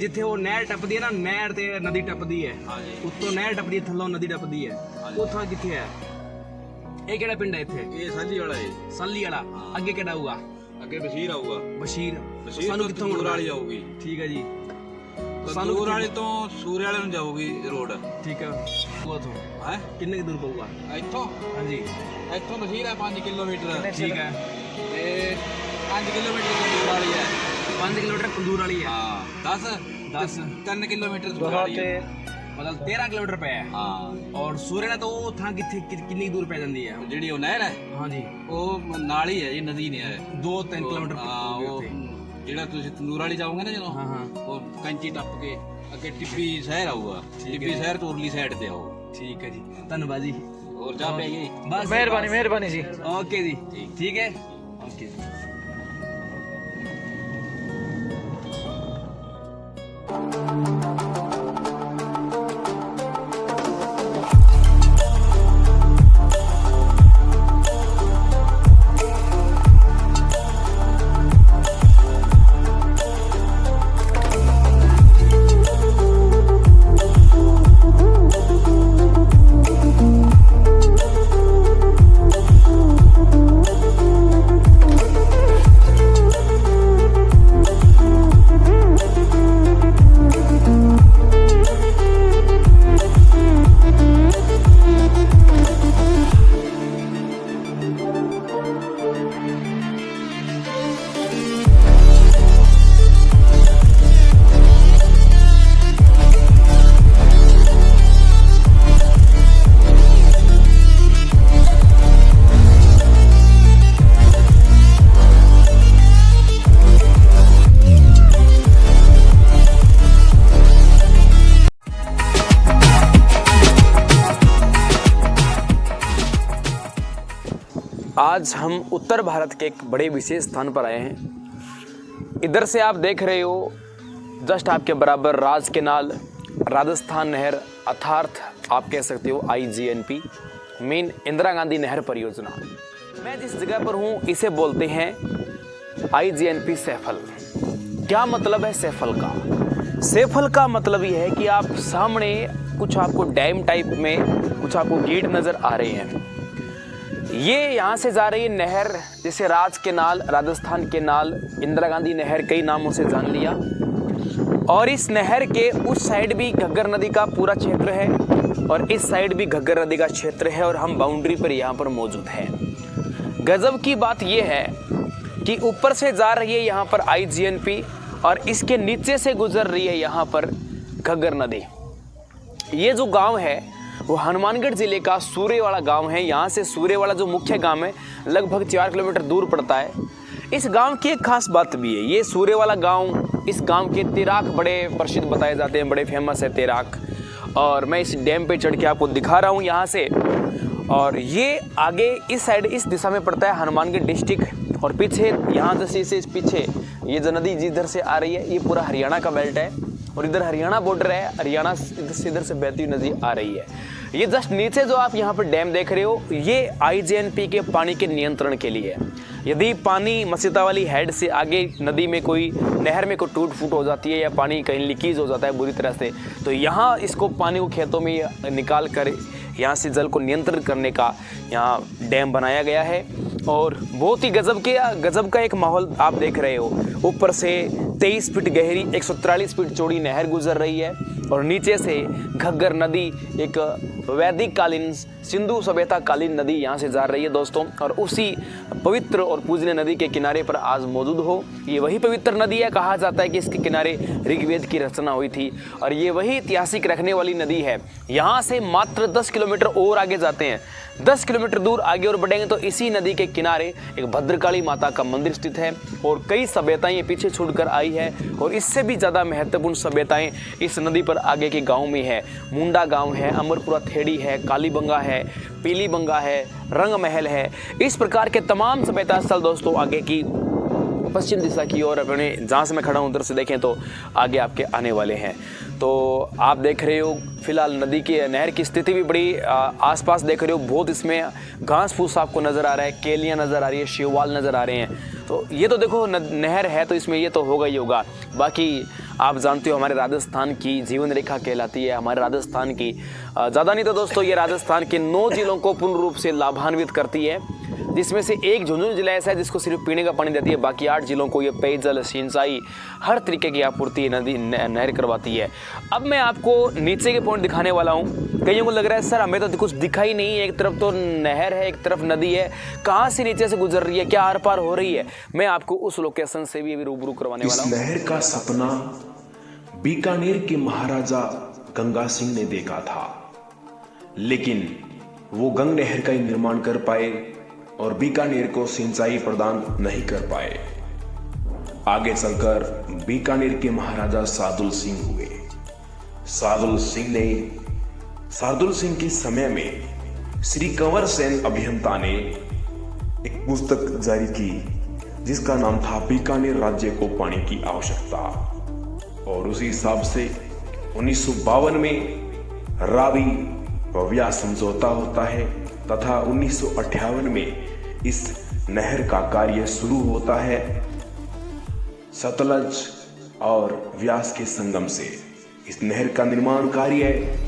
जिथे वो नहर टपदी है ना, नहर ते नदी टपदी है, उत्तों नहर टपदी है, थल्लों नदी टपदी है, उथों किथे है? ये केड़ा पिंड है इथे? ये साली वाला है। साली वाला अगे केड़ा होगा? अगे बशीर आऊगा। बशीर सानू किथों दूर वाली जाऊगी। ठीक है जी, सानू दूर वाली तो सूर्य वाले ਨੂੰ जाऊगी रोड। ठीक है, वो तो है कितने की दूर पऊगा इथों? हां जी, इथों बशीर है 5 किलोमीटर। ठीक है, ते 5 किलोमीटर दूर वाली है। 5 किलोमीटर दूर वाली है। हां 10 3 किलोमीटर दूर वाली है, मतलब 13 किलोमीटर पे है। हाँ, और सूर्य तो था कितनी दूर पे जाती है? जी वो नहर है। हाँ जी, वो नाल ही है, ये नदी नहीं है। 2-3 किलोमीटर। हाँ, वो जेड़ा तुसी तंदूर वाली जाओगे ना, जो वो कंची टप के अगे टिब्बी शहर आऊगा। टिब्बी शहर तो उरली साइड ते आओ। ठीक है जी, धन्यवाद जी। और जा पे गई, बस मेहरबानी जी। ओके जी, ठीक है, ओके। आज हम उत्तर भारत के एक बड़े विशेष स्थान पर आए हैं। इधर से आप देख रहे हो, जस्ट आपके बराबर राज केनाल, राजस्थान नहर, अर्थात आप कह सकते हो IGNP, मेन इंदिरा गांधी नहर परियोजना। मैं जिस जगह पर हूँ इसे बोलते हैं IGNP सैफल। क्या मतलब है सैफल का? सैफल का मतलब ये है कि आप सामने कुछ आपको डैम टाइप में कुछ आपको गेट नज़र आ रहे हैं। ये यहाँ से जा रही है नहर, जैसे राज केनाल, राजस्थान केनाल, इंदिरा गांधी नहर, कई नामों से जान लिया। और इस नहर के उस साइड भी घग्गर नदी का पूरा क्षेत्र है और इस साइड भी घग्गर नदी का क्षेत्र है और हम बाउंड्री पर यहाँ पर मौजूद हैं। गजब की बात यह है कि ऊपर से जा रही है यहाँ पर IGNP और इसके नीचे से गुजर रही है यहाँ पर घग्गर नदी। ये जो गांव है वो हनुमानगढ़ जिले का सूर्यवाड़ा गांव है। यहाँ से सूर्यवाड़ा जो मुख्य गांव है लगभग 4 किलोमीटर दूर पड़ता है। इस गांव की एक खास बात भी है, ये सूर्यवाड़ा गांव, इस गांव के तैराक बड़े प्रसिद्ध बताए जाते हैं, बड़े फेमस है तैराक। और मैं इस डैम पे चढ़ के आपको दिखा रहा हूँ यहाँ से। और ये आगे इस साइड इस दिशा में पड़ता है हनुमानगढ़ डिस्ट्रिक्ट और पीछे यहाँ जैसे इस पीछे ये जो नदी जिधर से आ रही है ये पूरा हरियाणा का बेल्ट है और इधर हरियाणा बॉर्डर है, हरियाणा इधर से बहती हुई नदी आ रही है। ये जस्ट नीचे जो आप यहाँ पर डैम देख रहे हो ये IGNP के पानी के नियंत्रण के लिए है। यदि पानी मसीता वाली हेड से आगे नदी में कोई नहर में कोई टूट फूट हो जाती है या पानी कहीं लीकेज हो जाता है बुरी तरह से, तो यहाँ इसको पानी को खेतों में निकाल कर यहाँ से जल को नियंत्रण करने का यहाँ डैम बनाया गया है। और बहुत ही गजब का एक माहौल आप देख रहे हो। ऊपर से 23 फीट गहरी 143 फीट चौड़ी नहर गुजर रही है और नीचे से घग्गर नदी, एक वैदिक कालीन सिंधु सभ्यता कालीन नदी यहाँ से जा रही है दोस्तों। और उसी पवित्र और पूजनीय नदी के किनारे पर आज मौजूद हो। ये वही पवित्र नदी है, कहा जाता है कि इसके किनारे ऋग्वेद की रचना हुई थी और ये वही ऐतिहासिक रखने वाली नदी है। यहाँ से मात्र 10 किलोमीटर और आगे जाते हैं, 10 किलोमीटर दूर आगे और बढ़ेंगे तो इसी नदी के किनारे एक भद्रकाली माता का मंदिर स्थित है और कई सभ्यताएं पीछे छोड़कर आई है और इससे भी ज़्यादा महत्वपूर्ण सभ्यताएं इस नदी पर आगे के गांव में है। मुंडा गांव है, अमरपुरा थेड़ी है, कालीबंगा है, पीलीबंगा है, रंग महल है। इस प्रकार के तमाम सभ्यता स्थल दोस्तों आगे की पश्चिम दिशा की ओर अपने जहाँ से मैं खड़ा हूँ उधर से देखें तो आगे आपके आने वाले हैं। तो आप देख रहे हो फिलहाल नदी की नहर की स्थिति भी बड़ी आसपास देख रहे हो, बहुत इसमें घास फूस आपको नज़र आ रहा है, केलियाँ नज़र आ रही है, शेवाल नज़र आ रहे हैं। तो ये तो देखो नहर है तो इसमें ये तो होगा ही होगा। बाकी आप जानते हो हमारे राजस्थान की जीवन रेखा कहलाती है। हमारे राजस्थान की ज़्यादा नहीं तो दोस्तों ये राजस्थान के 9 जिलों को पूर्ण रूप से लाभान्वित करती है, जिसमें से एक झुंझुनू जिला ऐसा है जिसको सिर्फ पीने का पानी देती है। बाकी 8 जिलों को ये पेयजल, सिंचाई, हर तरीके की आपूर्ति नदी नहर करवाती है। अब मैं आपको नीचे के पॉइंट दिखाने वाला हूँ। कईयों को लग रहा है सर हमें तो कुछ दिखा ही नहीं है, एक तरफ तो नहर है, एक तरफ नदी है, कहाँ से नीचे से गुजर रही है, क्या आर पार हो रही है? मैं आपको उस लोकेशन से भी अभी रूबरू करवाने वाला हूँ। इस नहर का सपना बीकानेर के महाराजा गंगा सिंह ने देखा था, लेकिन वो गंग नहर का ही निर्माण कर पाए और बीकानेर को सिंचाई प्रदान नहीं कर पाए। आगे चलकर बीकानेर के महाराजा शार्दुल सिंह हुए। शार्दुल सिंह के समय में श्री कंवर सेन अभियंता ने एक पुस्तक जारी की जिसका नाम था बीकानेर राज्य को पानी की आवश्यकता, और उसी हिसाब से 1952 में रावी व व्यास समझौता होता है तथा 1958 में इस नहर का कार्य शुरू होता है। सतलज और व्यास के संगम से इस नहर का निर्माण कार्य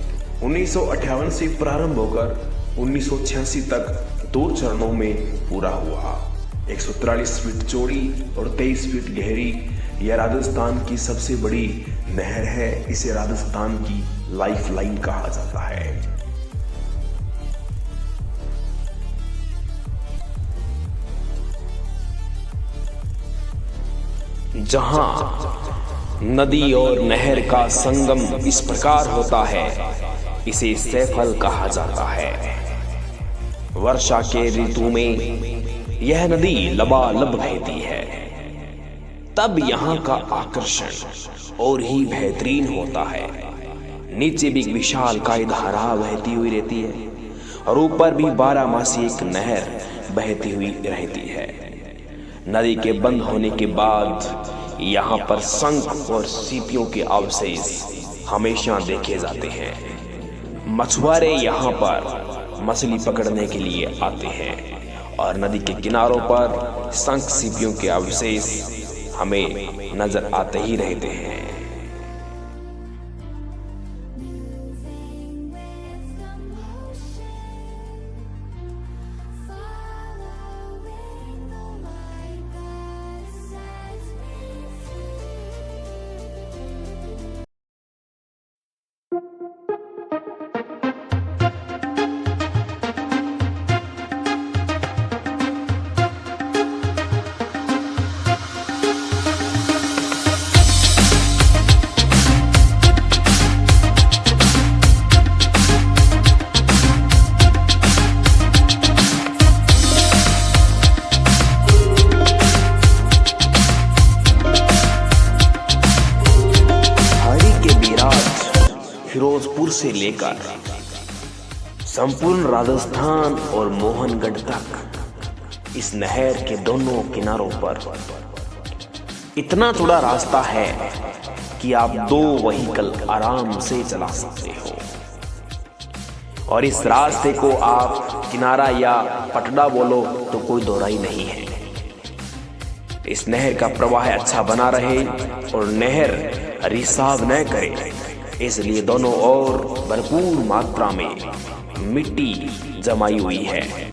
1958 से प्रारंभ होकर 1986 तक 2 चरणों में पूरा हुआ। 143 फीट चौड़ी और 23 फीट गहरी यह राजस्थान की सबसे बड़ी नहर है। इसे राजस्थान की लाइफ लाइन कहा जाता है। जहां नदी और नहर का संगम इस प्रकार होता है, इसे सैफल कहा जाता है। वर्षा के ऋतु में यह नदी लबालब बहती है, तब यहाँ का आकर्षण और ही बेहतरीन होता है। नीचे भी विशाल काय धारा बहती हुई रहती है और ऊपर भी 12 मासी एक नहर बहती हुई रहती है। नदी के बंद होने के बाद यहाँ पर शंख और सीपियों के अवशेष हमेशा देखे जाते हैं। मछुआरे यहाँ पर मछली पकड़ने के लिए आते हैं और नदी के किनारों पर शंख सीपियों के अवशेष हमें नजर आते ही रहते हैं। फिरोजपुर से लेकर संपूर्ण राजस्थान और मोहनगढ़ तक इस नहर के दोनों किनारों पर इतना चौड़ा रास्ता है कि आप 2 व्हीकल आराम से चला सकते हो, और इस रास्ते को आप किनारा या पटड़ा बोलो तो कोई दोहराई नहीं है। इस नहर का प्रवाह अच्छा बना रहे और नहर रिसाव न करे, इसलिए दोनों ओर भरपूर मात्रा में मिट्टी जमाई हुई है।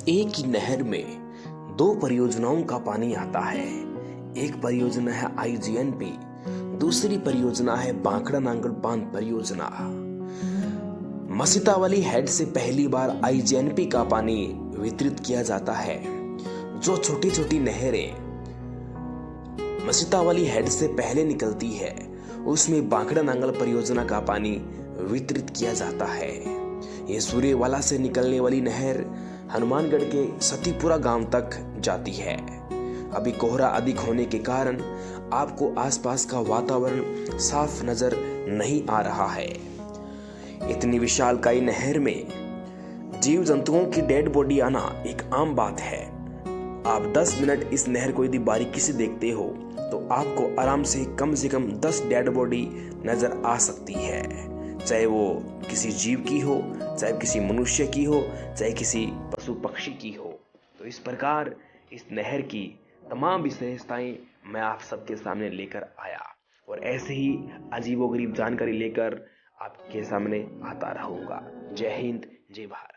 एक ही नहर में दो परियोजनाओं का पानी आता है। एक परियोजना है आईजीएनपी, दूसरी परियोजना है बांकड़ा नांगल बांध परियोजना। मसीतावली हेड से पहली बार आईजीएनपी का पानी वितरित किया जाता है। जो छोटी छोटी नहरें मसीतावली हेड से पहले निकलती है उसमें बांकड़ा नांगल परियोजना का पानी वितरित किया जाता है। ये सूर्यवाला से निकलने वाली नहर हनुमानगढ़ के सतीपुरा गांव तक जाती है। अभी कोहरा अधिक होने के कारण आपको आसपास का वातावरण साफ नजर नहीं आ रहा है। इतनी विशालकाय नहर में जीव जंतुओं की डेड बॉडी आना एक आम बात है। आप 10 मिनट इस नहर को यदि बारीकी से देखते हो तो आपको आराम से कम 10 डेड बॉडी नजर आ सकती है, चाहे वो किसी जीव की हो, चाहे किसी मनुष्य की हो, चाहे किसी पशु पक्षी की हो। तो इस प्रकार इस नहर की तमाम विशेषताएं मैं आप सबके सामने लेकर आया और ऐसे ही अजीबोगरीब जानकारी लेकर आपके सामने आता रहूंगा। जय हिंद, जय भारत।